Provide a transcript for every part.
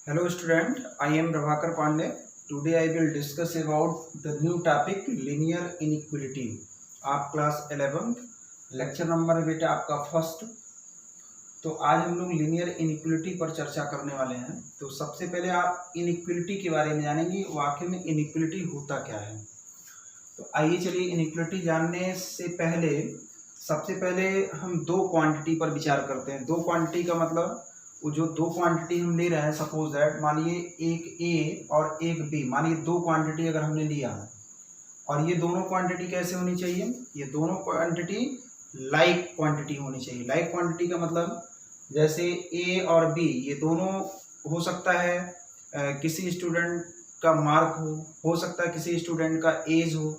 Hello student, I am Prabhakar Pandey. Today I will discuss about the new topic linear inequality. आप class 11 lecture number है बेटा आपका first. तो आज हम लोग लिनियर इनइक्वलिटी पर चर्चा करने वाले हैं। तो सबसे पहले आप इनइक्वलिटी के बारे में जानेंगे, वाकई में इनइक्वलिटी होता क्या है। तो आइए चलिए इनइक्वलिटी जानने से पहले सबसे पहले हम दो क्वांटिटी पर विचार करते हैं। दो क्वांटिटी का मतलब वो जो दो क्वांटिटी हम ले रहे हैं, सपोज दैट मानिए एक ए और एक बी, मानिए दो क्वांटिटी अगर हमने लिया है और ये दोनों क्वांटिटी कैसे होनी चाहिए, ये दोनों क्वांटिटी लाइक क्वांटिटी होनी चाहिए। लाइक क्वांटिटी का मतलब जैसे ए और बी ये दोनों हो सकता है किसी स्टूडेंट का मार्क हो सकता है किसी स्टूडेंट का एज हो,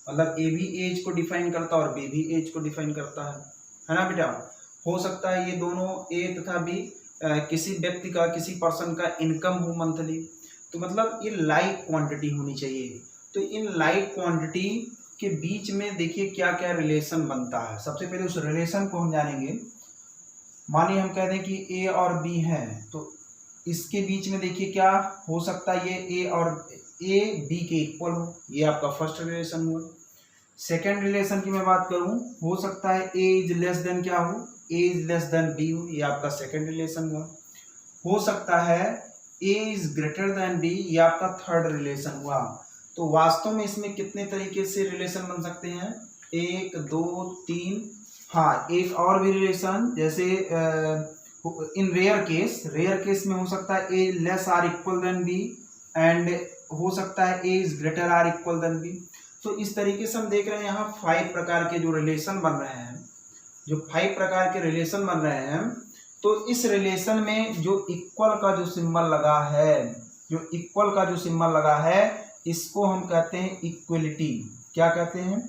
मतलब ए भी एज को डिफाइन करता है और बी भी एज को डिफाइन करता है ना बेटा। हो सकता है ये दोनों ए तथा बी किसी व्यक्ति का किसी पर्सन का इनकम हो मंथली। तो मतलब ये लाइक क्वांटिटी होनी चाहिए। तो इन लाइक क्वांटिटी के बीच में देखिए क्या क्या रिलेशन बनता है। सबसे पहले उस रिलेशन को हम जानेंगे। मानिए हम कह दें कि ए और बी हैं, तो इसके बीच में देखिए क्या हो सकता है, ये ए बी के इक्वल हो, ये आपका फर्स्ट रिलेशन हुआ। सेकेंड रिलेशन की मैं बात करूं, हो सकता है ए इज लेस देन क्या हो, ए इज लेस देन बी हो, ये आपका सेकेंड रिलेशन हुआ। हो सकता है A is greater then B, ये आपका थर्ड रिलेशन हुआ। तो वास्तव में इसमें कितने तरीके से रिलेशन बन सकते हैं, एक दो तीन, हाँ एक और भी रिलेशन, जैसे इन रेयर केस में हो सकता है A less or equal than B and हो सकता है A is greater or equal than B. तो इस तरीके से हम देख रहे हैं यहाँ 5 प्रकार के जो रिलेशन बन रहे हैं, जो 5 प्रकार के रिलेशन बन रहे हैं। तो इस रिलेशन में जो इक्वल का जो सिंबल लगा है, जो इक्वल का जो सिंबल लगा है, इसको हम कहते हैं इक्वलिटी। क्या कहते हैं,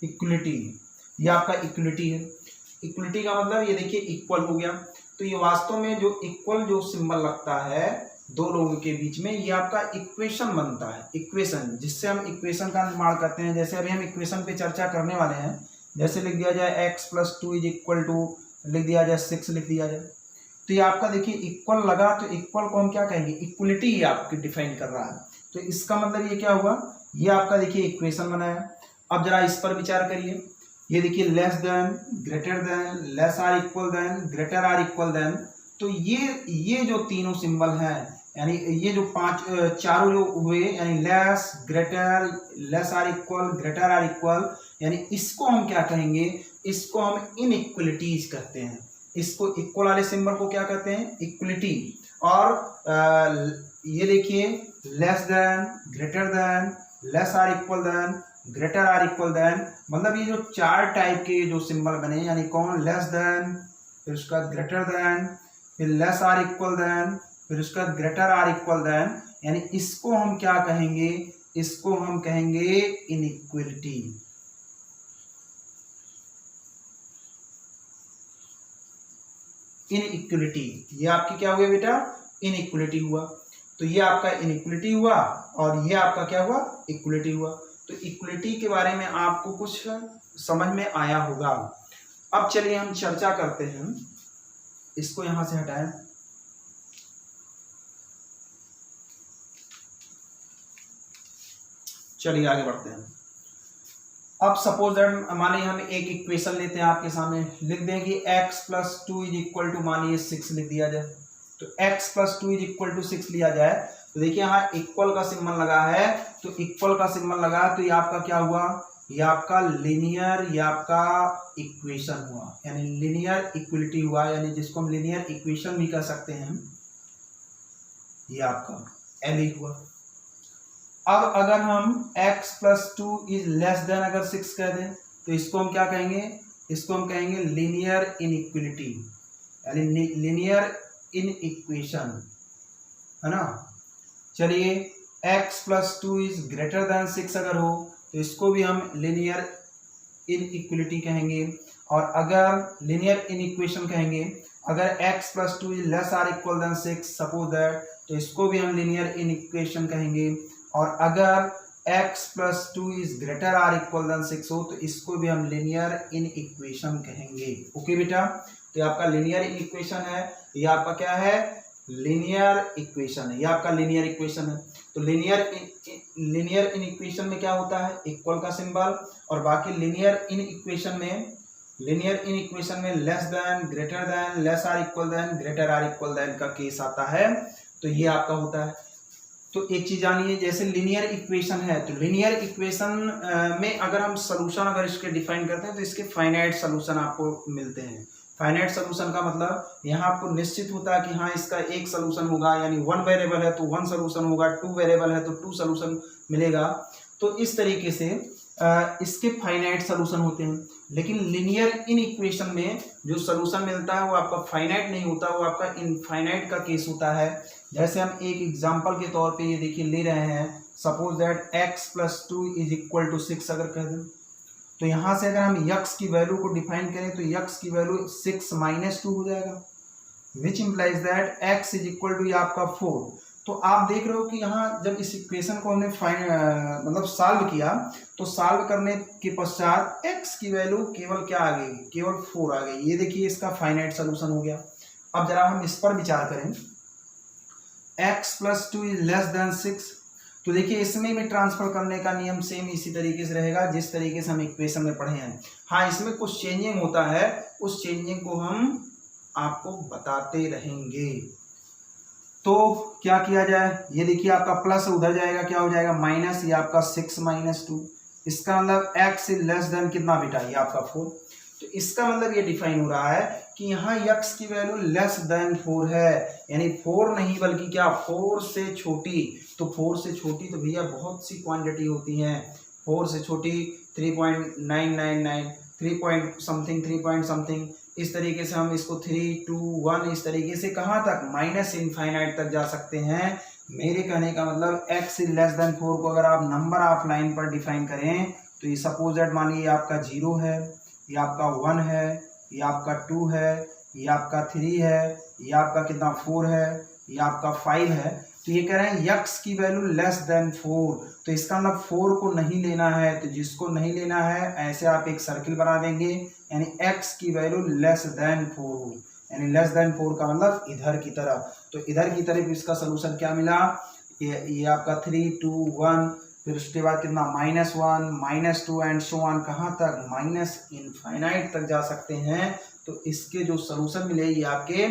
इक्वलिटी। ये आपका इक्वलिटी है। इक्वलिटी का मतलब ये देखिए इक्वल हो गया। तो ये वास्तव में जो इक्वल जो सिंबल लगता है दो लोगों के बीच में, ये आपका इक्वेशन बनता है। इक्वेशन जिससे हम इक्वेशन का निर्माण करते हैं। जैसे अभी हम इक्वेशन पे चर्चा करने वाले हैं, जैसे लिख दिया जाए x + 2 = लिख दिया जाए 6 लिख दिया जाए। तो ये आपका देखिए इक्वल लगा, तो इक्वल को हम क्या कहेंगे, इक्वलिटी ही आपकी डिफाइन कर रहा है। तो इसका मतलब ये क्या हुआ, ये आपका देखिए इक्वेशन बनाया। अब जरा इस पर विचार करिए। ये देखिए less than, greater than, less or equal than, greater or equal than. तो ये जो तीनों सिंबल हैं, यानी ये जो चारों जो हुए, यानी less, greater, less or equal, greater or equal, यानी इसको हम क्या कहेंगे, इसको हम इनइक्वलिटीज कहते हैं। इसको इक्वल वाले सिंबल को क्या कहते हैं, इक्वलिटी। और ये देखिए less than, greater than, less or equal than, greater or equal than, मतलब ये जो 4 टाइप के जो सिंबल बने, यानी कौन, लेस देन, फिर उसका ग्रेटर देन, फिर लेस आर इक्वल देन, फिर उसका ग्रेटर आर इक्वल देन, यानी इसको हम क्या कहेंगे, इसको हम कहेंगे इनइक्वलिटी। इनइक्वलिटी, ये आपकी क्या हुआ बेटा, इनइक्वलिटी हुआ। तो ये आपका इनइक्वलिटी हुआ और ये आपका क्या हुआ, इक्वलिटी हुआ। तो इक्वलिटी के बारे में आपको कुछ समझ में आया होगा। अब चलिए हम चर्चा करते हैं, इसको यहां से हटाएं। चलिए आगे बढ़ते हैं। अब सपोज दैट मानिए हम एक इक्वेशन लेते हैं, आपके सामने लिख दें कि x + 2 = मानिए 6 लिख दिया जाए। तो x + 2 = 6 लिया जाए, तो देखिए यहाँ इक्वल का सिंबल लगा है, तो इक्वल का सिंबल लगा, तो ये आपका क्या हुआ, ये आपका लिनियर, ये आपका इक्वेशन हुआ, यानी लिनियर इक्वलिटी हुआ, यानी जिसको हम लिनियर इक्वेशन भी कह सकते हैं। ये आपका एल हुआ। अब अगर हम x + 2 < अगर 6 कह दें, तो इसको हम क्या कहेंगे, इसको हम कहेंगे लिनियर इनइक्वलिटी, यानी लिनियर इन इक्वेशन, है ना। चलिए x + 2 > 6 अगर हो, तो इसको भी हम लिनियर इनइक्वलिटी कहेंगे। और अगर लिनियर इन इक्वेशन कहेंगे, अगर x + 2 < 6 सपोज दैट, तो इसको भी हम लिनियर इन इक्वेशन कहेंगे। और अगर x plus 2 is greater or equal than 6 हो तो इसको भी हम लीनियर इन इक्वेशन कहेंगे। ओके बेटा, तो ये आपका लीनियर इन इक्वेशन है, ये आपका क्या है, लीनियर इक्वेशन है, ये आपका लीनियर इक्वेशन है। तो लीनियर इन इक्वेशन में क्या होता है, इक्वल का सिंबल, और बाकी लीनियर इन इक्वेशन में less than, greater than, less or equal than, greater or equal than का केस आता है। तो ये आपका होता है। तो एक चीज जानिए, जैसे लीनियर इक्वेशन है तो लीनियर इक्वेशन में अगर हम सोल्यूशन अगर इसके डिफाइन करते हैं तो इसके फाइनाइट सोल्यूशन आपको मिलते हैं। फाइनाइट सोल्यूशन का मतलब यहाँ आपको निश्चित होता है कि हाँ इसका एक सोल्यूशन होगा, यानी 1 वेरिएबल है तो 1 सोल्यूशन होगा, 2 वेरिएबल है तो 2 सोल्यूशन मिलेगा। तो इस तरीके से इसके फाइनाइट सोल्यूशन होते हैं। लेकिन लीनियर इन इक्वेशन में जो सोल्यूशन मिलता है वो आपका फाइनाइट नहीं होता, वो आपका इनफाइनाइट का केस होता है। जैसे हम एक एग्जांपल के तौर पे ये देखिए ले रहे हैं, suppose that x plus 2 is equal to 6 अगर कह दें, तो यहाँ से अगर हम x की वैल्यू को डिफाइन करें तो x की वैल्यू 6 माइनस 2 हो जाएगा, which implies that x is equal to आपका 4। तो आप देख रहे हो कि यहाँ जब इस इक्वेशन को हमने मतलब सॉल्व किया तो सॉल्व करने के पश्चात x की वैल्यू केवल क्या आ गई, केवल 4 आ गई। ये देखिए इसका फाइनाइट सोल्यूशन हो गया। अब जरा हम इस पर विचार करें, x plus 2 is less than 6, तो देखिए इसमें भी ट्रांसफर करने का नियम सेम इसी तरीके से रहेगा जिस तरीके से हम इक्वेशन में पढ़े हैं। हाँ, इसमें कुछ चेंजिंग होता है, उस चेंजिंग को हम आपको बताते रहेंगे। तो क्या किया जाए, ये देखिए आपका प्लस उधर जाएगा, क्या हो जाएगा माइनस, ये आपका 6 माइनस 2, इसका मतलब x इज लेस देन कितना बेटा, ये आपका 4। तो इसका मतलब ये डिफाइन हो रहा है कि यहाँ x की वैल्यू लेस देन 4 है, यानी 4 नहीं बल्कि क्या 4 से छोटी। तो 4 से छोटी तो भैया बहुत सी क्वांटिटी होती हैं, 4 से छोटी 3.999, 3 पॉइंट समथिंग, 3 पॉइंट समथिंग, इस तरीके से हम इसको 3, 2, 1 इस तरीके से कहाँ तक, माइनस इनफाइनाइट तक जा सकते हैं। मेरे कहने का मतलब x इज लेस देन 4 को अगर आप नंबर ऑफ लाइन पर डिफाइन करें तो ये सपोज दैट मानिए आपका 0 है, ये आपका 1 है, ये आपका 2 है, ये आपका 3 है, ये आपका कितना 4 है, ये आपका 5 है। तो ये कह रहे हैं x की वैल्यू लेस देन 4, तो इसका मतलब 4 को नहीं लेना है। तो जिसको नहीं लेना है ऐसे आप एक सर्किल बना देंगे, यानी x की वैल्यू लेस देन 4 हो, यानी लेस देन 4 का मतलब इधर की तरफ। तो इधर की तरफ इसका सोल्यूशन क्या मिला, ये आपका 3, 2, 1, फिर उसके बाद कितना -1, -2 एंड सो ऑन, कहाँ तक, माइनस इनफाइनाइट तक जा सकते हैं। तो इसके जो सोल्यूशन मिले ये आपके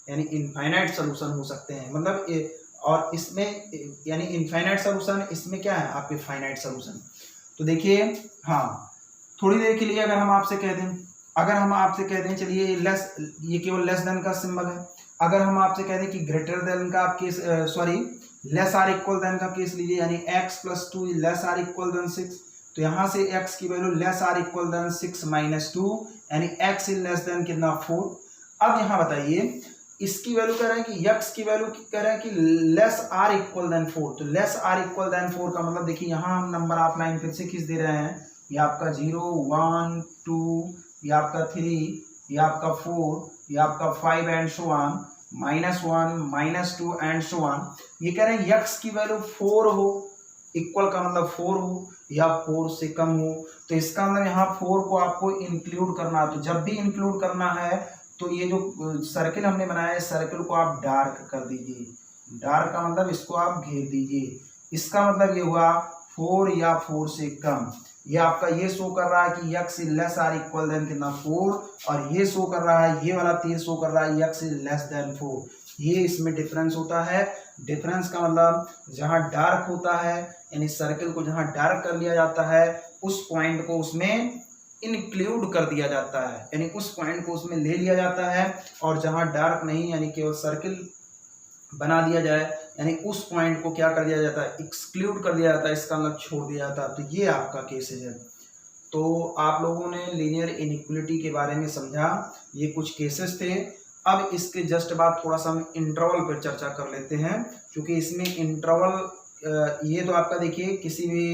यानी इनफाइनाइट सोल्यूशन हो सकते हैं, मतलब और इसमें यानी इनफाइनाइट सोल्यूशन, इसमें क्या है आपके फाइनाइट सोल्यूशन। तो देखिए, हाँ थोड़ी देर के लिए अगर हम आपसे कह दें, अगर हम आपसे कह दें चलिए लेस, ये केवल लेस देन का सिंबल है, अगर हम आपसे कह दें कि ग्रेटर देन का आप case, sorry less or equal than का केस लीजिए, यानी x plus 2 less or equal than 6, तो यहाँ से x की value less or equal than 6 minus 2, यानी x इज लेस देन कितना 4। अब यहाँ बताइए इसकी वैल्यू कह रहे हैं कि x की वैल्यू कह रहे हैं कि लेस आर इक्वल देन 4, तो लेस आर इक्वल देन 4 का मतलब देखिए यहाँ हम नंबर ऑफ लाइन फिर से खींच दे रहे हैं, ये आपका 0, 1, 2, ये आपका 3, ये आपका 4, ये आपका 5 and so on, -1, -2 and so on. ये कह रहे हैं x की वैल्यू 4 हो, इक्वल का मतलब 4 हो या 4 से कम हो। तो इसका मतलब यहाँ 4 को आपको इंक्लूड करना है। तो जब भी इंक्लूड करना है तो ये जो सर्किल हमने बनाया है, सर्किल को आप डार्क कर दीजिए, डार्क का मतलब इसको आप घेर दीजिए। इसका मतलब ये हुआ 4 या 4 से कम। ये आपका ये शो कर रहा है कि x is less or equal than कितना 4, और ये शो कर रहा है, ये वाला तीर शो कर रहा है x इज लेस देन 4। ये इसमें डिफरेंस होता है। डिफरेंस का मतलब जहां डार्क होता है, यानी सर्किल को जहां डार्क कर लिया जाता है उस पॉइंट को उसमें इंक्लूड कर दिया जाता है, यानी उस पॉइंट को उसमें ले लिया जाता है। और जहां डार्क नहीं, यानी केवल सर्किल बना दिया जाए, यानी उस पॉइंट को क्या कर दिया जाता है, एक्सक्लूड कर दिया जाता है, इसका मतलब छोड़ दिया जाता है। तो ये आपका केसेज है। तो आप लोगों ने लीनियर इनइक्वलिटी के बारे में समझा, ये कुछ केसेस थे। अब इसके जस्ट बाद थोड़ा सा हम इंटरवल पर चर्चा कर लेते हैं, क्योंकि इसमें इंटरवल ये तो आपका देखिए किसी भी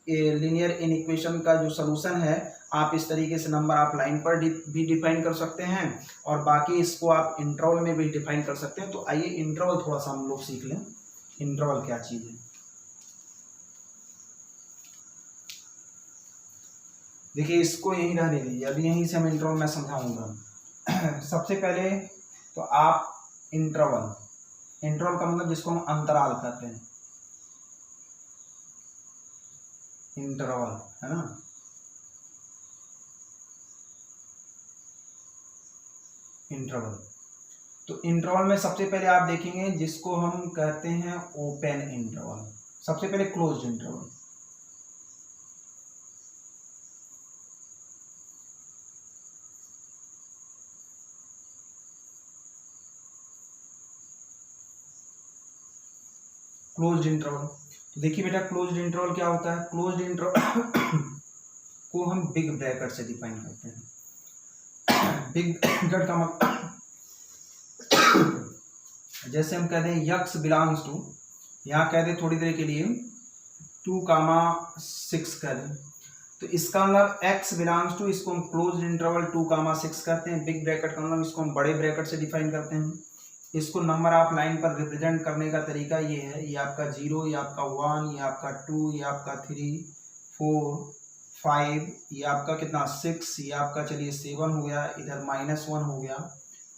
लीनियर इनइक्वेशन का जो सोल्यूशन है आप इस तरीके से नंबर ऑफ लाइन पर भी डिफाइन कर सकते हैं, और बाकी इसको आप इंटरवल में भी डिफाइन कर सकते हैं। तो आइए इंटरवल थोड़ा सा हम लोग सीख लें, इंटरवल क्या चीज़ है। देखिए इसको यहीं रहने दीजिए, अभी यहीं से हम इंटरवल में समझाऊंगा। सबसे पहले तो आप इंटरवल का मतलब जिसको हम अंतराल कहते हैं, इंटरवल है ना। इंटरवल, तो इंटरवल में सबसे पहले आप देखेंगे जिसको हम कहते हैं ओपन इंटरवल। सबसे पहले क्लोज्ड इंटरवल। क्लोज्ड इंटरवल, तो देखिए बेटा क्लोज्ड इंटरवल क्या होता है। क्लोज्ड इंटरवल को हम बिग ब्रैकेट से डिफाइन करते हैं। बिग ब्रैकेट का मतलब जैसे हम कहते हैं यक्स बिलोंग्स टू, यहाँ कह दें थोड़ी देर के लिए 2,6 कह दें, तो इसका मतलब x बिलोंग्स टू, इसको हम क्लोज्ड इंटरवल 2,6 कहते हैं। बिग ब्रैकेट का मतलब इसको हम बड़े ब्रैकेट से डिफाइन करते हैं। इसको नंबर ऑफ लाइन पर रिप्रेजेंट करने का तरीका ये है, ये आपका 0, ये आपका 1, ये आपका 2, ये आपका 3, 4, 5, ये आपका कितना 6, ये आपका चलिए 7 हो गया, इधर -1 हो गया,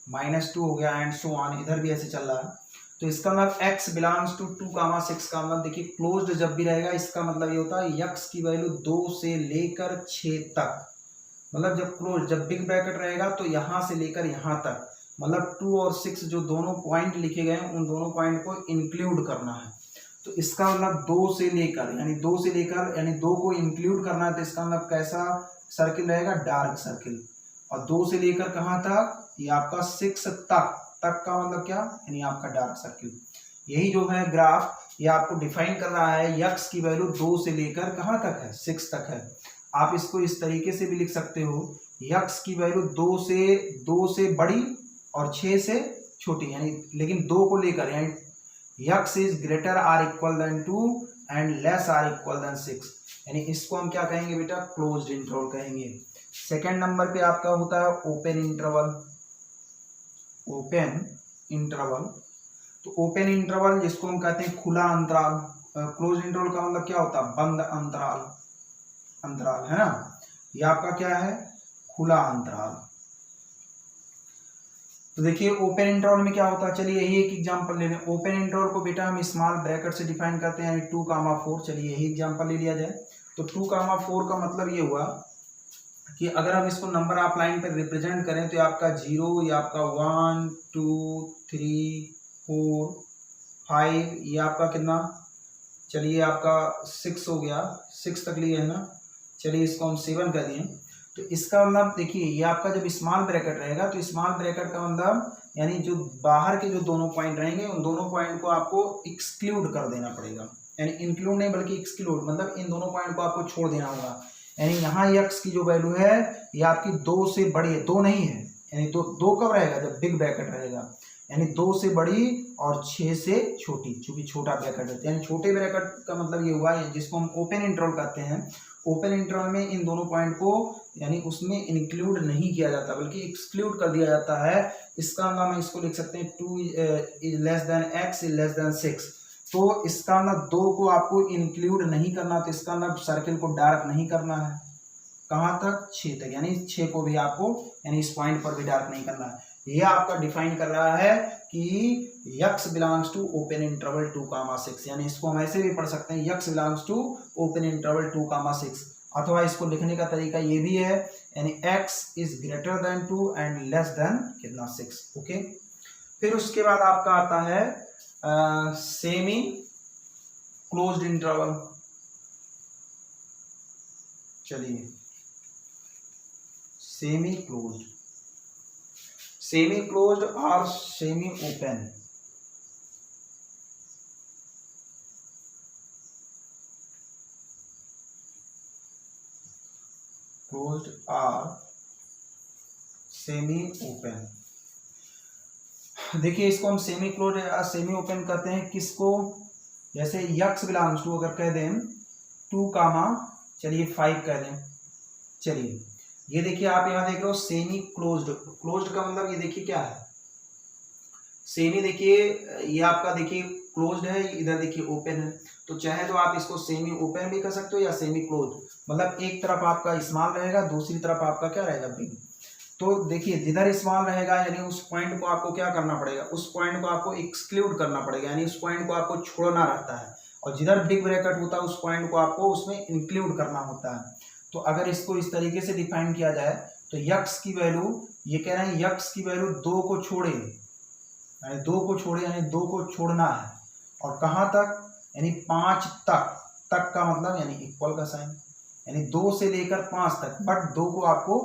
-2 हो गया, एंड सो ऑन, इधर भी ऐसे चल रहा है। तो इसका मतलब x बिलोंग्स टू 2,6 का मतलब देखिए क्लोज्ड जब भी रहेगा इसका मतलब ये होता है x की वैल्यू 2 से लेकर 6 तक, मतलब जब क्लोज, जब बिग ब्रैकेट रहेगा तो यहाँ से लेकर यहाँ तक, मतलब 2 और 6 जो दोनों पॉइंट लिखे गए हैं उन दोनों पॉइंट को इंक्लूड करना है। तो इसका मतलब 2 से लेकर यानी 2 को इंक्लूड करना है, तो इसका मतलब कैसा सर्किल रहेगा, डार्क सर्किल। और 2 से लेकर कहाँ तक, ये आपका 6 तक का मतलब क्या, यानी आपका डार्क सर्किल। यही जो है ग्राफ ये आपको डिफाइन कर रहा है यक्स की वैल्यू 2 से लेकर कहाँ तक है, 6 तक है। आप इसको इस तरीके से भी लिख सकते हो, यक्स की वैल्यू 2 से बड़ी और 6 से छोटी, यानी लेकिन 2 को लेकर, यानी x is greater or equal than 2 and less or equal than 6, यानी इसको हम क्या कहेंगे बेटा, क्लोज्ड इंटरवल कहेंगे। सेकेंड नंबर पे आपका होता है ओपन इंटरवल। ओपन इंटरवल, तो ओपन इंटरवल जिसको हम कहते हैं खुला अंतराल। क्लोज इंटरवल का मतलब क्या होता है, बंद अंतराल है ना। ये आपका क्या है, खुला अंतराल। तो देखिए ओपन इंटरवल में क्या होता है, चलिए यही एक एग्जांपल ले लें। ओपन इंटरवल को बेटा हम स्मॉल ब्रैकेट से डिफाइन करते हैं, यानी 2,4। चलिए यही एग्जांपल ले लिया जाए। तो 2,4 का मतलब ये हुआ कि अगर हम इसको नंबर ऑफ लाइन पर रिप्रेजेंट करें तो ये आपका 0, ये आपका 1, 2, 3, 4, 5, ये आपका कितना, चलिए आपका 6 हो गया, 6 तक लिए है ना, चलिए इसको हम 7 कर दिए। तो इसका मतलब देखिए ये आपका जब स्मॉल ब्रैकेट रहेगा तो स्मॉल ब्रैकेट का मतलब यानी जो बाहर के जो दोनों पॉइंट रहेंगे उन दोनों पॉइंट को आपको एक्सक्लूड कर देना पड़ेगा, यानी इंक्लूड नहीं बल्कि एक्सक्लूड, मतलब इन दोनों पॉइंट को आपको छोड़ देना होगा। यानी यहाँ x की जो वैल्यू है ये आपकी 2 से बड़ी है, 2 नहीं है, यानी 2 कब रहेगा, जब बिग ब्रैकेट रहेगा, यानी 2 से बड़ी और 6 से छोटी, चूंकि छोटा ब्रैकेट है। यानी छोटे ब्रैकेट का मतलब ये हुआ जिसको हम ओपन इंटरवल कहते हैं। ओपन इंटरवल में इन दोनों पॉइंट को यानी उसमें इंक्लूड नहीं किया जाता बल्कि एक्सक्लूड कर दिया जाता है। इसका नाम हम इसको लिख सकते हैं 2 is less than x is less than 6। तो इसका मतलब 2 को आपको इंक्लूड नहीं करना, तो इसका मतलब सर्किल को डार्क नहीं करना है, कहाँ तक, 6 तक, यानी 6 को भी आपको यानी इस पॉइंट पर भी डार्क नहीं करना है। यह आपका डिफाइन कर रहा है कि x belongs to open interval 2,6, यानी इसको हम ऐसे भी पढ़ सकते हैं x belongs to open interval 2,6, अथवा इसको लिखने का तरीका ये भी है, यानी x is greater then 2 and less than कितना 6। ओके, फिर उसके बाद आपका आता है सेमी क्लोज्ड इंटरवल। चलिए सेमी क्लोज्ड और सेमी ओपन। क्लोज्ड और सेमी ओपन, देखिए इसको हम सेमी क्लोज्ड या सेमी ओपन कहते हैं किसको, जैसे x बिलोंग्स टू अगर कह दें 2, चलिए 5 कह दें। चलिए ये देखिए आप यहाँ देख रहे हो सेमी क्लोज्ड का मतलब ये देखिए क्या है, सेमी देखिए ये आपका देखिए क्लोज्ड है, इधर देखिए ओपन है, तो चाहे तो आप इसको सेमी ओपन भी कर सकते हो या सेमी क्लोज्ड। मतलब एक तरफ आपका स्मॉल रहेगा, दूसरी तरफ आपका क्या रहेगा, बिग। तो देखिए जिधर स्मॉल रहेगा यानी उस पॉइंट को आपको क्या करना पड़ेगा, उस पॉइंट को आपको एक्सक्लूड करना पड़ेगा, यानी उस पॉइंट को आपको छोड़ना रहता है। और जिधर बिग ब्रैकेट होता है उस पॉइंट को आपको उसमें इंक्लूड करना होता है। तो अगर इसको इस तरीके से डिफाइन किया जाए तो यक्स की वैल्यू, ये कह रहे हैं यक्स की वैल्यू 2 को छोड़े, यानी 2 को छोड़े यानी 2 को छोड़ना है। और कहाँ तक, यानी 5 तक। तक का मतलब यानी इक्वल का साइन, यानी 2 से लेकर 5 तक, बट 2 को आपको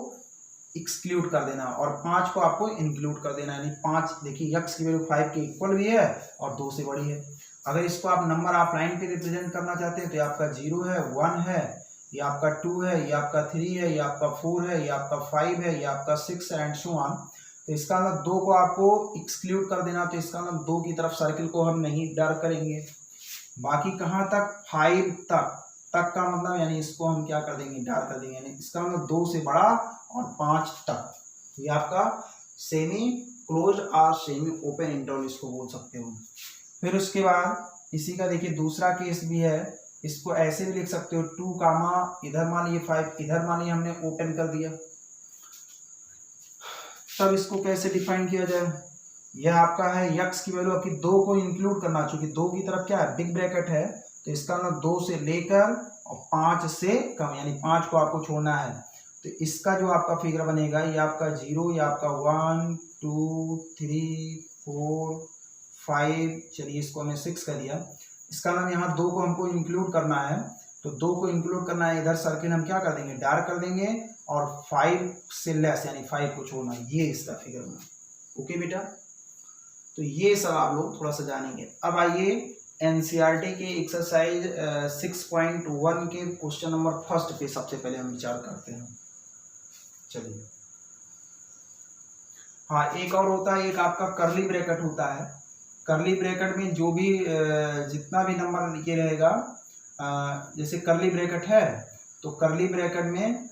एक्सक्लूड कर देना और 5 को आपको इंक्लूड कर देना। यानी 5, देखिए यक्स की वैल्यू 5 के इक्वल भी है और 2 से बड़ी है। अगर इसको आप नंबर आप लाइन पे रिप्रेजेंट करना चाहते हैं तो ये आपका 0 है, 1 है, ये आपका 2 है, ये आपका 3 है, ये आपका 4 है, ये आपका 5 है, ये आपका 6 है एंड सो ऑन। तो इसका मतलब 2 को आपको एक्सक्लूड कर देना, तो इसका मतलब 2 की तरफ सर्किल को हम नहीं डार्क करेंगे। बाकी कहाँ तक, 5 तक। तक का मतलब यानी इसको हम क्या कर देंगे, डार्क कर देंगे, यानी इसका मतलब 2 से बड़ा और 5 तक। ये आपका सेमी क्लोज और सेमी ओपन इंटरवल इसको बोल सकते हो। फिर उसके बाद इसी का देखिए दूसरा केस भी है, इसको ऐसे भी लिख सकते हो 2 कामा इधर मान लीजिए 5, इधर मान लीजिए हमने ओपन कर दिया। तब इसको कैसे डिफाइन किया जाए, यह आपका है यक्स की वैल्यू आपकी 2 को इंक्लूड करना, चूंकि 2 की तरफ क्या है, बिग ब्रैकेट है, तो इसका मतलब 2 से लेकर और 5 से कम, यानी 5 को आपको छोड़ना है। तो इसका जो आपका फिगर बनेगा ये आपका 0, ये आपका 1 2 3 4 5, चलिए इसको हमने 6 कर दिया। इसका मतलब यहाँ 2 को हमको इंक्लूड करना है, तो 2 को इंक्लूड करना है, इधर सर्किल हम क्या कर देंगे, डार्क कर देंगे, और 5 से लेस यानी 5 को छोड़ना, ये इसका फिगर बना। ओके बेटा, तो ये सब आप लोग थोड़ा सा जानेंगे। अब आइए एनसीईआरटी के एक्सरसाइज 6.1 के क्वेश्चन नंबर फर्स्ट पे सबसे पहले हम विचार करते हैं। चलिए, हाँ एक और होता है, एक आपका करली ब्रैकेट होता है। करली ब्रैकेट में जो भी जितना भी नंबर लिखे रहेगा, जैसे करली ब्रैकेट है तो करली ब्रैकेट में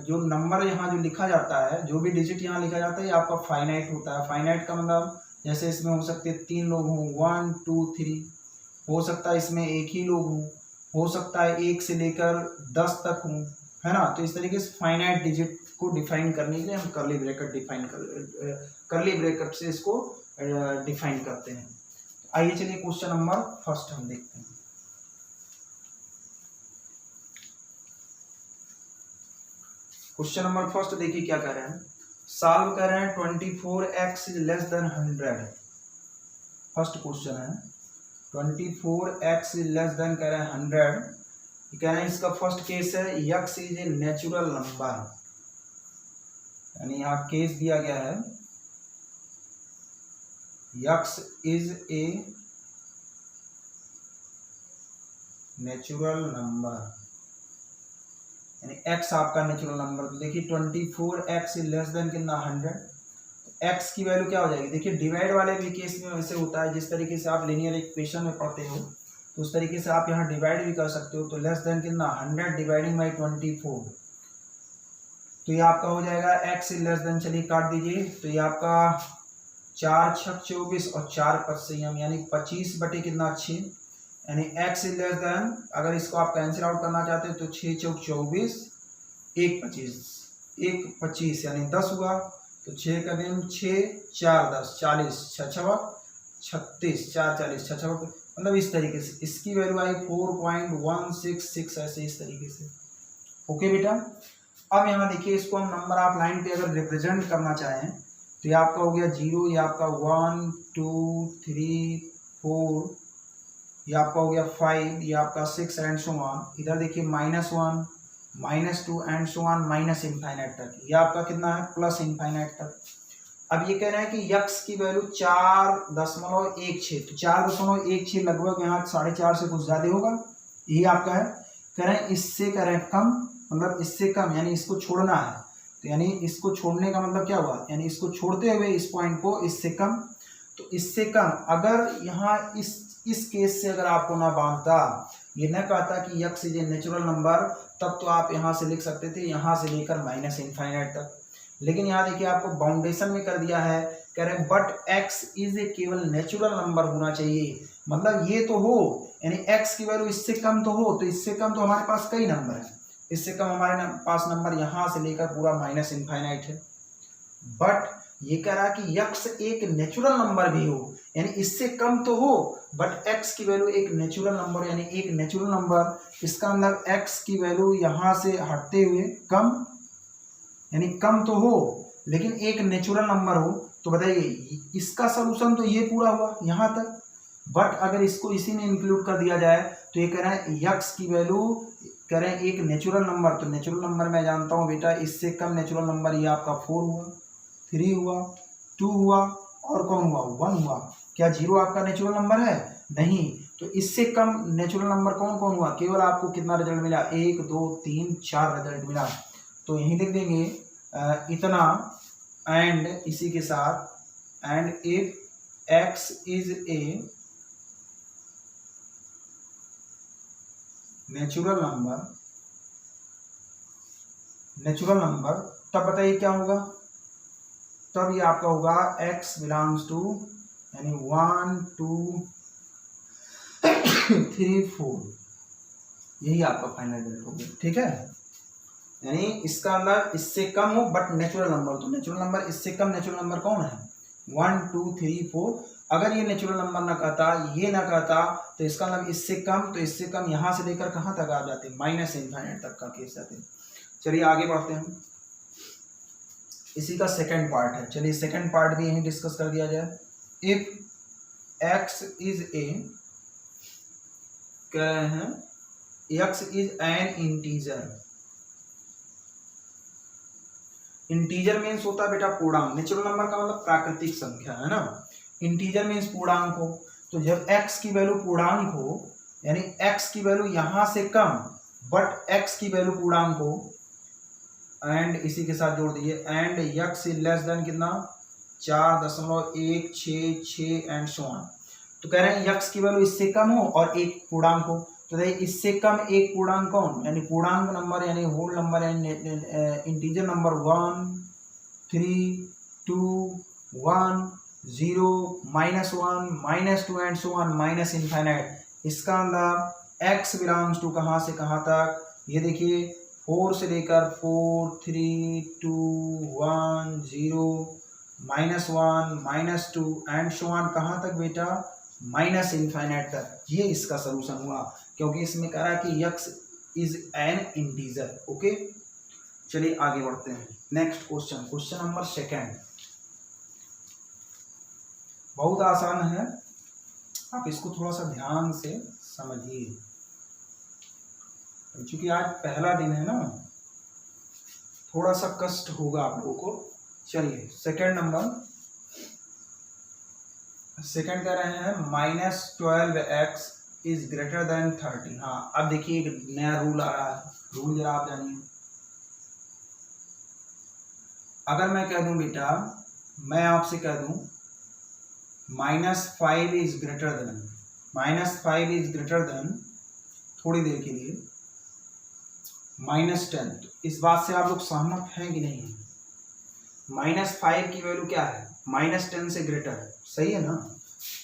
जो नंबर यहाँ जो लिखा जाता है, जो भी डिजिट यहाँ लिखा जाता है, ये आपका फाइनाइट होता है। फाइनाइट का मतलब जैसे इसमें हो सकते हैं 3 लोग हों, 1 2 3, हो सकता है इसमें एक ही लोग हों, हो सकता है 1 से लेकर 10 तक हों, है ना। तो इस तरीके से फाइनाइट डिजिट को डिफाइन करने के लिए हम करली ब्रैकेट करली ब्रैकेट से इसको डिफाइन करते हैं। आइए चलिए क्वेश्चन नंबर फर्स्ट हम देखते हैं। क्वेश्चन नंबर फर्स्ट देखिए क्या कह रहे हैं, सॉल्व कर रहे हैं 24x is less than 100। First question है 24x इज लेस देन कह रहे हैं 100। कह रहे हैं इसका फर्स्ट केस है x is a natural number, यानी यहाँ केस दिया गया है x is a natural number, यानी x आपका नेचुरल नंबर। तो देखिए 24x इज लेस देन कितना 100, तो x की वैल्यू क्या हो जाएगी। देखिए डिवाइड वाले भी केस में वैसे होता है, जिस तरीके से आप लीनियर इक्वेशन में पढ़ते हो तो उस तरीके से आप यहाँ डिवाइड भी कर सकते हो। तो लेस देन कितना 100 डिवाइडिंग बाई 24, तो ये आपका हो जाएगा x इज लेस देन, चलिए काट दीजिए, तो ये आपका 4 6 24 और 4 5 संयम, यानी 25 बटे कितना 6, यानी x इज लेस देन, अगर इसको आप कैंसिल आउट करना चाहते हैं तो 6 चौक 24, 1 25, 1 25 यानी 10 हुआ, तो 6 का दिन 6 4 10 40, 6 6 36, 4 40 6 6, मतलब इस तरीके से इसकी वैल्यू आई 4.166, ऐसे इस तरीके से। ओके बेटा, अब यहाँ देखिए इसको हम नंबर ऑफ लाइन पे अगर रिप्रेजेंट करना चाहें तो ये आपका हो गया 0, ये आपका 1 2 3 4, ये आपका हो गया 5, ये आपका 6 एंड सो ऑन। इधर देखिए -1 -2 and so on minus infinite तक, ये आपका कितना है प्लस इनफाइनाइट तक। अब ये कह रहे हैं कि यक्स की वैल्यू 4.16, तो 4.16 लगभग यहाँ 4.5 से कुछ ज़्यादा होगा, यही आपका है। कह रहे हैं इससे कह रहे हैं कम, मतलब इससे कम, यानी इसको छोड़ना है। तो यानी इसको छोड़ने का मतलब क्या हुआ, यानी इसको छोड़ते हुए इस पॉइंट को इससे कम, तो इससे कम अगर यहाँ इस केस से अगर आपको ना बांधता, ये न कहता कि x is a natural number, तब तो आप यहाँ से लिख सकते थे यहाँ से लेकर माइनस इनफाइनाइट तक। लेकिन यहाँ देखिए आपको बाउंडेशन में कर दिया है, कह रहे हैं बट x इज ए केवल नेचुरल नंबर होना चाहिए, मतलब ये तो हो, यानी x की वैल्यू इससे कम तो हो, तो इससे कम तो हमारे पास कई नंबर है, इससे कम हमारे पास नंबर यहाँ से लेकर पूरा माइनस इनफाइनाइट है। बट ये कह रहा है कि यक्स एक नेचुरल नंबर भी हो, यानी इससे कम तो हो बट एक्स की वैल्यू एक नेचुरल नंबर, यानी एक नेचुरल नंबर, इसका मतलब एक्स की वैल्यू यहाँ से हटते हुए कम, यानी कम तो हो लेकिन एक नेचुरल नंबर हो। तो बताइए इसका सलूशन तो ये पूरा हुआ यहाँ तक। बट अगर इसको इसी में इंक्लूड कर दिया जाए तो ये कह रहे हैं यक्स की वैल्यू कह रहे हैं एक नेचुरल नंबर, तो नेचुरल नंबर मैं जानता हूँ बेटा, इससे कम नेचुरल नंबर ये आपका 4 हुआ, 3 हुआ, 2 हुआ और कौन हुआ 1 हुआ। क्या 0 आपका नेचुरल नंबर है? नहीं। तो इससे कम नेचुरल नंबर कौन कौन हुआ? केवल आपको कितना रिजल्ट मिला? 1 2 3 4 रिजल्ट मिला। तो यहीं लिख देंगे इतना एंड इसी के साथ and if x is a natural number, तब बताइए क्या होगा? तब ये आपका होगा x बिलोंग्स टू यानी 1 2 3 4, यही आपका फाइनल रिजल्ट होगा। ठीक है, यानी इसका अंदर इससे कम हो बट नेचुरल नंबर, तो नेचुरल नंबर इससे कम नेचुरल नंबर कौन है? 1 2 3 4। अगर ये नेचुरल नंबर ना कहता, ये ना कहता, तो इसका मतलब इससे कम, तो इससे कम यहाँ से लेकर कहाँ तक आ जाते? माइनस इनफाइनाइट तक का केस जाते। चलिए आगे बढ़ते हैं, इसी का सेकंड पार्ट है। चलिए सेकंड पार्ट भी यहीं डिस्कस कर दिया जाए। इफ एक्स इज ए, कह रहे हैं x is an integer. Integer means होता है बेटा पूर्णांक, नेचुरल नंबर का मतलब प्राकृतिक संख्या है ना, इंटीजर मीन्स पूर्णांक हो। तो जब x की वैल्यू पूर्णांक हो, यानी x की वैल्यू यहाँ से कम बट x की वैल्यू पूर्णांक हो, एंड इसी के साथ जोड़ दीजिए and x is less than कितना 4.166 एंड सो ऑन। तो कह रहे हैं x की वैल्यू इससे कम हो और एक पूर्णांक हो, तो देखिए इससे कम एक पूर्णांक कौन, यानी पूर्णांक नंबर यानी होल नंबर यानी integer number 1 3 2 1 0 -1 -2 and so on minus infinite. इसका अंदर x बिलोंग्स टू कहाँ से कहाँ तक? ये देखिए 4 से लेकर 4 3 2 1 0 -1 -2 एंड सो ऑन कहाँ तक बेटा? माइनस इनफाइनाइट तक। ये इसका सलूशन हुआ, क्योंकि इसमें कह रहा है कि x is an integer. Okay, चलिए आगे बढ़ते हैं। Next question, question number second, बहुत आसान है, आप इसको थोड़ा सा ध्यान से समझिए, क्योंकि आज पहला दिन है ना, थोड़ा सा कष्ट होगा आप लोगों को। चलिए सेकंड नंबर, सेकंड कह रहे हैं -12x इज ग्रेटर देन 30। हाँ, अब देखिए एक नया रूल आ रहा है, रूल जरा आप जानिए। अगर मैं कह दूं बेटा, मैं आपसे कह दूं -5 इज ग्रेटर देन थोड़ी देर के लिए -10, तो इस बात से आप लोग सहमत हैं कि नहीं? -5 की वैल्यू क्या है? -10 से ग्रेटर है, सही है ना?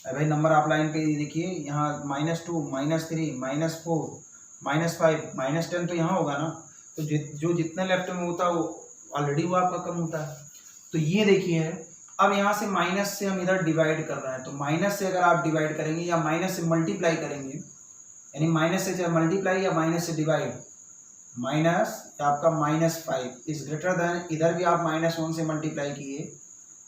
भाई नंबर आप लाइन पे देखिए, यहाँ -2 -3 -4 -5 -10 तो यहाँ होगा ना, तो जो जितने लेफ्ट में होता है वो ऑलरेडी वो आपका कम होता है। तो ये देखिए, अब यहाँ से माइनस से हम इधर डिवाइड कर रहे हैं, तो माइनस से अगर आप डिवाइड करेंगे या माइनस से मल्टीप्लाई करेंगे, यानी माइनस से चाहे मल्टीप्लाई या माइनस से डिवाइड, माइनस आपका -5 इज ग्रेटर देन, इधर भी आप -1 से मल्टीप्लाई किए,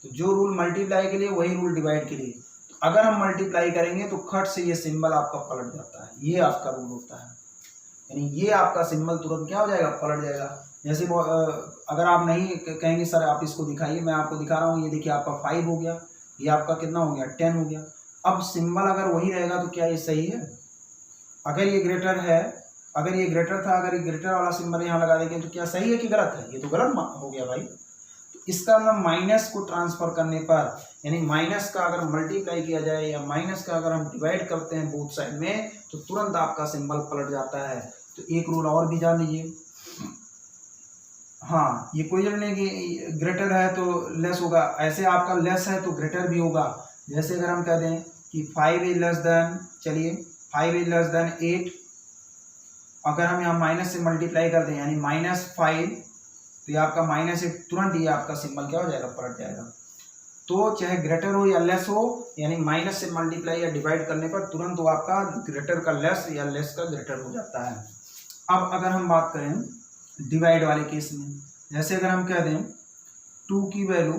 तो जो रूल मल्टीप्लाई के लिए वही रूल डिवाइड के लिए। तो अगर हम मल्टीप्लाई करेंगे तो खट से ये सिंबल आपका पलट जाता है, ये आपका रूल होता है, यानी ये आपका सिंबल तुरंत क्या हो जाएगा? पलट जाएगा। जैसे अगर आप नहीं कहेंगे सर आप इसको दिखाइए, मैं आपको दिखा रहा हूँ, ये देखिए आपका 5 हो गया, ये आपका कितना हो गया? 10 हो गया। अब सिंबल अगर वही रहेगा तो क्या ये सही है? अगर ये ग्रेटर है, अगर ये ग्रेटर था, अगर ये ग्रेटर वाला सिंबल यहाँ लगा देंगे तो क्या सही है कि गलत है? ये तो गलत हो गया भाई। तो इसका मतलब माइनस को ट्रांसफर करने पर, यानी माइनस का अगर मल्टीप्लाई किया जाए या माइनस का अगर हम डिवाइड करते हैं बोथ साइड में, तो तुरंत आपका सिंबल पलट जाता है। तो एक रूल और भी जान लीजिए। हाँ, ये कोई जरूरी नहीं कि ग्रेटर है तो लेस होगा, ऐसे आपका लेस है तो ग्रेटर भी होगा। जैसे अगर हम कह दें कि 5 इज लेस देन, चलिए 5 इज लेस देन 8, अगर हम यहाँ माइनस से मल्टीप्लाई कर दें यानी -5, तो ये आपका माइनस एक तुरंत ये आपका सिंबल क्या हो जाएगा, पलट जाएगा। तो चाहे ग्रेटर हो या लेस हो, यानी माइनस से मल्टीप्लाई या डिवाइड करने पर तुरंत वो आपका ग्रेटर का लेस या लेस का ग्रेटर हो जाता है। अब अगर हम बात करें डिवाइड वाले केस में, जैसे अगर हम कह दें 2 की वैल्यू,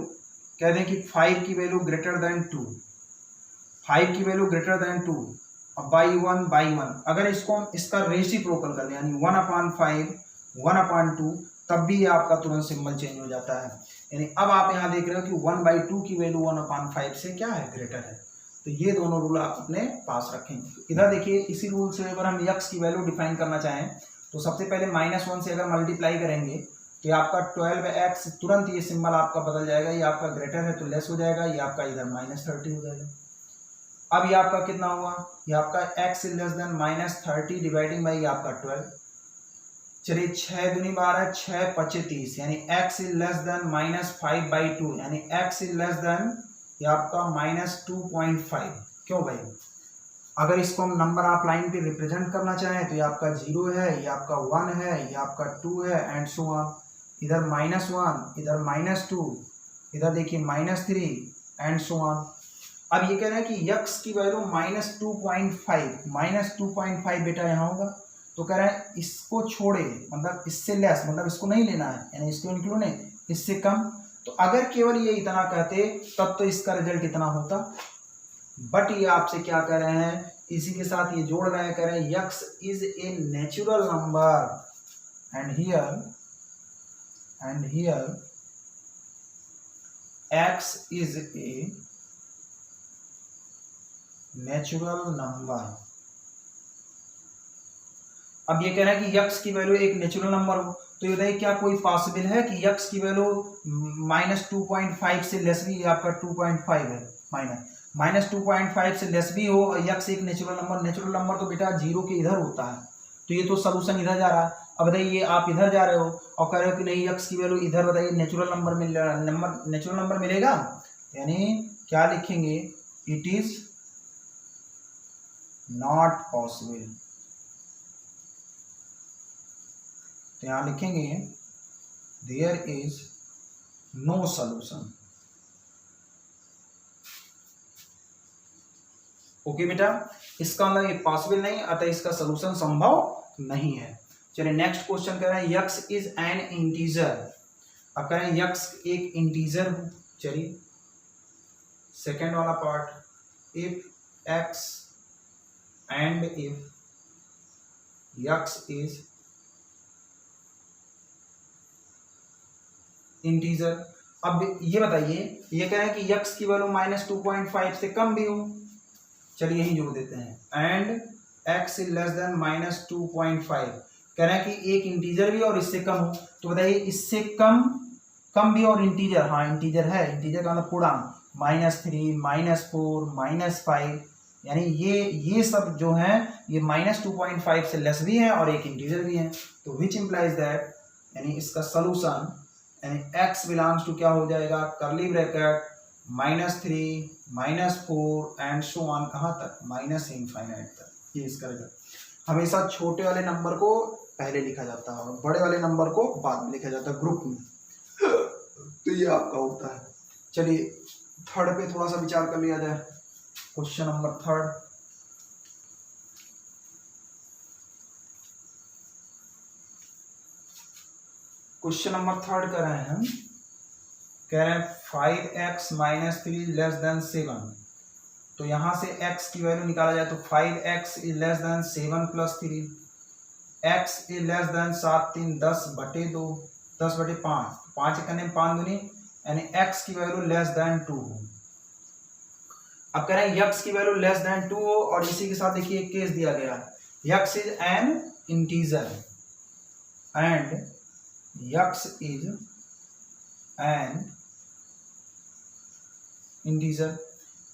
कह दें कि 5 की वैल्यू ग्रेटर देन 2, 5 की वैल्यू ग्रेटर देन 2, अब बाई 1, अगर इसको हम इसका रेसिप्रोकल कर दें यानी 1/5, 1/2, तब भी ये आपका तुरंत सिंबल चेंज हो जाता है। यानी अब आप यहाँ देख रहे हो कि 1/2 की वैल्यू 1/5 से क्या है, ग्रेटर है। तो ये दोनों रूल आप अपने पास रखेंगे। इधर देखिए, इसी रूल से अगर हम x की वैल्यू डिफाइन करना चाहें तो सबसे पहले -1 से अगर मल्टीप्लाई करेंगे तो आपका 12x, तुरंत ये सिंबल आपका बदल जाएगा, ये आपका ग्रेटर है तो लेस हो जाएगा, ये आपका इधर -30 हो जाएगा। अब ये आपका कितना हुआ, ये आपका x less than -30 dividing by आपका 12। चलिए 6 दूनी 12, 6 पचे 30, यानी x लेस देन -5/2, यानी x लेस देन ये आपका -2.5। क्यों भाई, अगर इसको हम नंबर आप लाइन पे रिप्रेजेंट करना चाहें तो ये आपका 0 है, ये आपका 1 है, ये आपका 2 है एंड सो ऑन। इधर -1, इधर -2, इधर देखिए -3 एंड सो ऑन। अब ये कह रहे हैं कि x की वैल्यू -2.5 बेटा यहाँ होगा, तो कह रहे हैं इसको छोड़े, मतलब इससे लेस, मतलब इसको नहीं लेना है, यानी इसको इंक्लूड नहीं, इससे कम। तो अगर केवल ये इतना कहते तब तो इसका रिजल्ट इतना होता, बट ये आपसे क्या कह रहे हैं, इसी के साथ ये जोड़ रहे हैं, कह रहे हैं x is a natural number and here x is a natural number. अब ये कह रहा है कि x की वैल्यू एक नेचुरल नंबर हो, तो ये बताइए क्या कोई पॉसिबल है कि x की वैल्यू -2.5 से लेस भी, आपका 2.5 है, -2.5 से लेस भी हो और x एक नेचुरल नंबर तो बेटा 0 के इधर होता है, तो ये तो सोल्यूशन इधर जा रहा है। अब बताइए आप इधर जा रहे हो और कह रहे हो कि नहीं x की वैल्यू इधर, बताइए नेचुरल नंबर मिलेगा, यानी क्या लिखेंगे, इट इज नॉट पॉसिबल। तो यहां लिखेंगे there is no solution. Okay बेटा, इसका मतलब ये पॉसिबल नहीं, अतः इसका सॉल्यूशन संभव नहीं है। चलिए नेक्स्ट क्वेश्चन कह रहे हैं x इज एन इंटीजर। अब कह रहे हैं x एक इंटीजर हो। चलिए सेकेंड वाला part, if x and if x is integer. अब ये बताइए, ये कह रहे हैं कि x की वैल्यू -2.5 से कम भी हो, चलिए यही जोड़ देते हैं, and x is less than -2.5, कह रहे हैं कि एक इंटीजर भी और इससे कम हो, तो बताइए इससे कम भी और इंटीजर, हाँ इंटीजर है, इंटीजर का मतलब पूर्णांक, -3, -4, -5, यानी ये सब जो हैं ये -2.5 से लेस भी है और एक इंटीजर भी है, तो विच इम्प्लाइज दैट, यानी इसका सोल्यूशन यानी x बिलोंग्स टू क्या हो जाएगा, curly bracket -3, -4 and so on, कहाँ तक, ∞ तक। ये इसका रिजल्ट। हमेशा छोटे वाले नंबर को पहले लिखा जाता है और बड़े वाले नंबर को बाद में लिखा जाता है ग्रुप में, तो ये आपका होता है। चलिए थर्ड पे थोड़ा सा विचार कर लिया जाए। Question number third, question number third कर रहे हैं हम, कह रहे हैं 5x - 3 लेस देन 7। तो यहां से x की वैल्यू निकाला जाए तो 5x is less than 7 + 3, x is less than 7 3 10/2, 10/5, 5 करने में 5 दूनी, यानी x की वैल्यू लेस देन 2 हो। अब कह रहे हैं x की वैल्यू लेस देन 2 हो और इसी के साथ देखिए एक केस दिया गया है, x is an integer and x is an integer.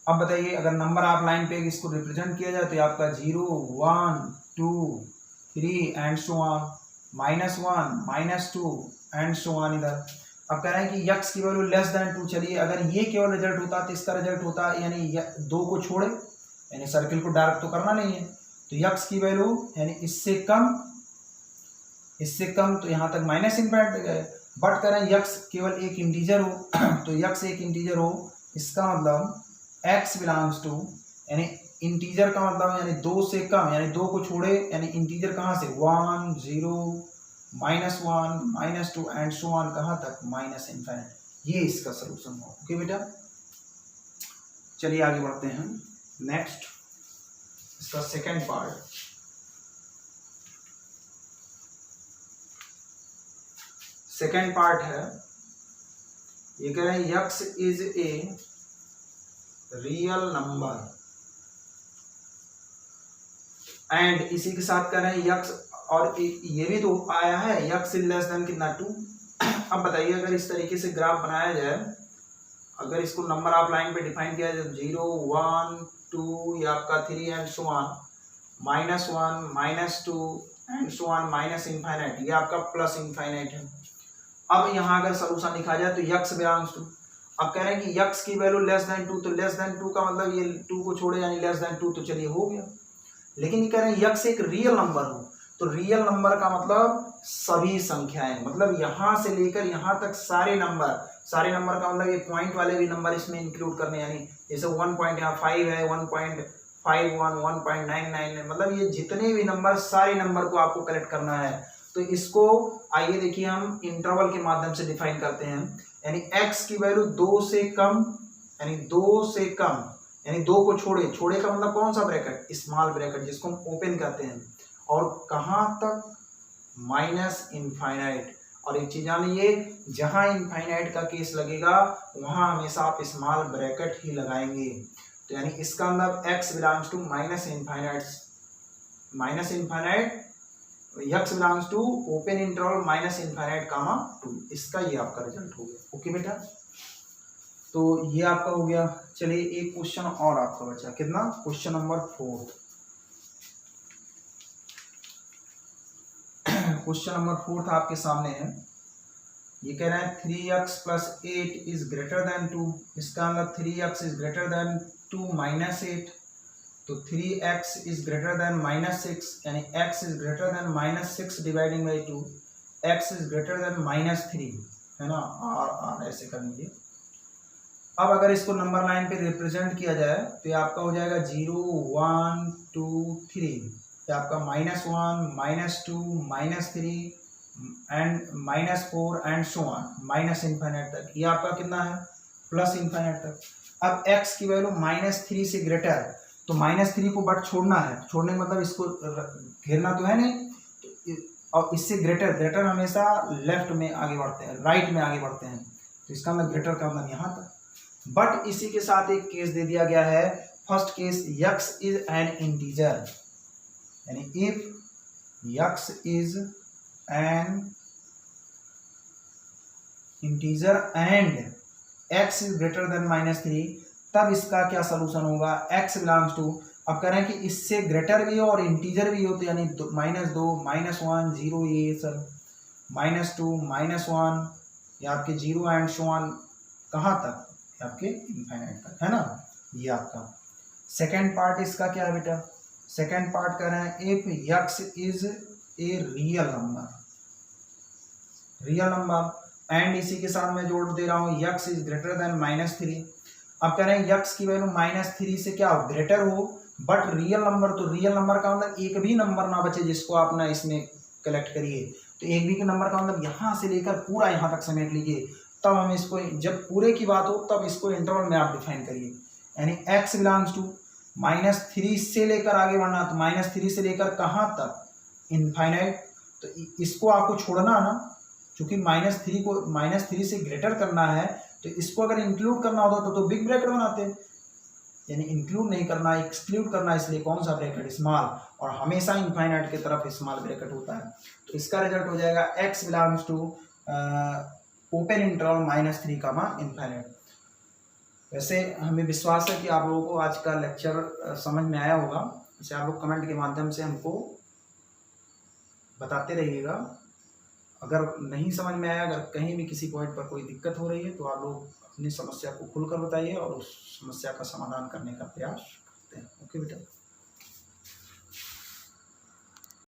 अब बताइए अगर नंबर आप लाइन पे इसको रिप्रेजेंट किया जाए तो आपका 0 1 2 3 and so on, -1 -2 and so on इधर। अब कह रहे हैं कि x की वैल्यू लेस देन 2, चलिए अगर ये केवल रिजल्ट होता तो इसका रिजल्ट होता, यानी 2 को छोड़े, यानी सर्किल को डार्क तो करना नहीं है, तो x की वैल्यू यानी इससे कम इससे कम तो यहाँ तक माइनस इन्फिनिटी गए। बट करें यक्स केवल एक इंटीजर हो तो यक्स एक इंटीजर हो, इसका मतलब x बिलोंग्स टू, यानी इंटीजर का मतलब यानी 2 से कम, यानी 2 को छोड़े, यानी इंटीजर कहाँ से 1 0 -1 -2 एंड सो ऑन, कहाँ तक माइनस इन्फिनिटी। ये इसका सलूशन हो। ओके बेटा, चलिए आगे बढ़ते हैं। नेक्स्ट इसका सेकेंड पार्ट, सेकेंड पार्ट है, ये कह रहे हैं x is a real number and इसी के साथ कह रहे हैं यक्स, और ये भी तो आया है यक्स इज लेस देन कितना 2। अब बताइए अगर इस तरीके से ग्राफ बनाया जाए, अगर इसको नंबर ऑफ लाइन पे डिफाइन किया जाए 0 1 2 या आपका 3 and so on, -1 -2 and so on minus infinite, ये आपका प्लस इनफाइनाइट है। अब यहाँ अगर सोल्यूशन लिखा जाए तो यक्स बिलोंग्स टू, अब कह रहे हैं कि यक्स की वैल्यू लेस देन 2, तो लेस देन 2 का मतलब ये 2 को छोड़े यानी लेस देन 2, तो चलिए हो गया। लेकिन ये कह रहे हैं यक्स एक रियल नंबर हो, तो रियल नंबर का मतलब सभी संख्याएं, मतलब यहाँ से लेकर यहाँ तक सारे नंबर का मतलब ये पॉइंट वाले भी नंबर इसमें इंक्लूड करने, यानी जैसे 1 पॉइंट यहाँ 5 है, 1.51 1.99 है, मतलब ये जितने भी नंबर, सारे नंबर को आपको कलेक्ट करना है। तो इसको आइए देखिए हम इंटरवल के माध्यम से डिफाइन करते हैं, यानी x की वैल्यू 2 से कम, यानी 2 से कम, यानी 2 को छोड़े का मतलब कौन सा ब्रैकेट, स्मॉल ब्रैकेट जिसको हम ओपन कहते हैं, और कहाँ तक माइनस इनफाइनाइट। और एक चीज जानिए, जहां इनफाइनाइट का केस लगेगा वहां हमेशा आप स्मॉल ब्रैकेट ही लगाएंगे। तो यानी इसका मतलब x belongs to minus infinite x belongs to open interval minus infinite comma 2, इसका ये आपका रिजल्ट हो गया। ओके बेटा, तो ये आपका हो गया। चलिए एक क्वेश्चन और आपका बचा, कितना, क्वेश्चन नंबर 4। क्वेश्चन नंबर 4 था आपके सामने है, ये कह रहे हैं 3x + 8 इज ग्रेटर देन 2, इसका मतलब 3x इज ग्रेटर देन 2 -8, तो 3x इज ग्रेटर देन -6, यानी x is greater then -6 dividing by 2, x is greater than -3, है ना, और ऐसे कर लीजिए। अब अगर इसको नंबर लाइन पे रिप्रेजेंट किया जाए तो ये आपका हो जाएगा 0 1 2 3, ये आपका -1 -2 -3 and -4 and so on minus infinite तक, ये आपका कितना है, प्लस इनफाइनाइट तक। अब x की वैल्यू -3 से ग्रेटर, तो -3 को बट छोड़ना है, छोड़ने का मतलब इसको घेरना तो है नहीं, और इससे ग्रेटर हमेशा लेफ्ट में आगे बढ़ते हैं, राइट में आगे बढ़ते हैं, तो इसका मतलब ग्रेटर का मतलब यहाँ तक। बट इसी के साथ एक केस दे दिया गया है, first case x is an integer, यानी if x is an integer and x is greater than -3, तब इसका क्या सोल्यूशन होगा, x बिलोंग्स टू, अब कह रहे हैं कि इससे ग्रेटर भी हो और इंटीजर भी हो, तो यानी -2 -1 0, ये सब -2 -1 या आपके 0 एंड सो ऑन, कहाँ तक, आपके इनफाइनाइट तक, है ना। ये आपका सेकेंड पार्ट इसका क्या है बेटा, सेकेंड पार्ट कह रहे हैं if x is a real number and इसी के साथ मैं जोड़ दे रहा हूँ x इज ग्रेटर देन -3। अब कह रहे हैं x की वैल्यू -3 से क्या हो, ग्रेटर हो, बट रियल नंबर, तो रियल नंबर का मतलब एक भी नंबर ना बचे जिसको आप ना इसमें कलेक्ट करिए, तो एक भी के नंबर का मतलब यहाँ से लेकर पूरा यहाँ तक समेट लीजिए, तब हम इसको, जब पूरे की बात हो तब इसको इंटरवल में आप डिफाइन करिए, यानी x बिलोंग्स टू -3 से लेकर आगे बढ़ना, तो -3 से लेकर कहाँ तक, इनफाइनाइट, तो इसको आपको छोड़ना है ना, क्योंकि -3 को -3 से ग्रेटर करना है, तो इसको अगर इंक्लूड करना होता तो बिग ब्रैकेट बनाते, यानी इंक्लूड नहीं करना, एक्सक्लूड करना, इसलिए कौन सा ब्रैकेट, स्मॉल, और हमेशा इनफाइनाइट की तरफ स्मॉल ब्रैकेट होता है, तो इसका रिजल्ट हो जाएगा x belongs to open interval -3 comma infinite. वैसे हमें विश्वास है कि आप लोगों को आज का लेक्चर समझ में आया होगा, इसे आप लोग कमेंट के माध्यम से हमको बताते रहिएगा। अगर नहीं समझ में आया, अगर कहीं भी किसी पॉइंट पर कोई दिक्कत हो रही है तो आप लोग अपनी समस्या को खुलकर बताइए और उस समस्या का समाधान करने का प्रयास करते हैं। ओके बेटा।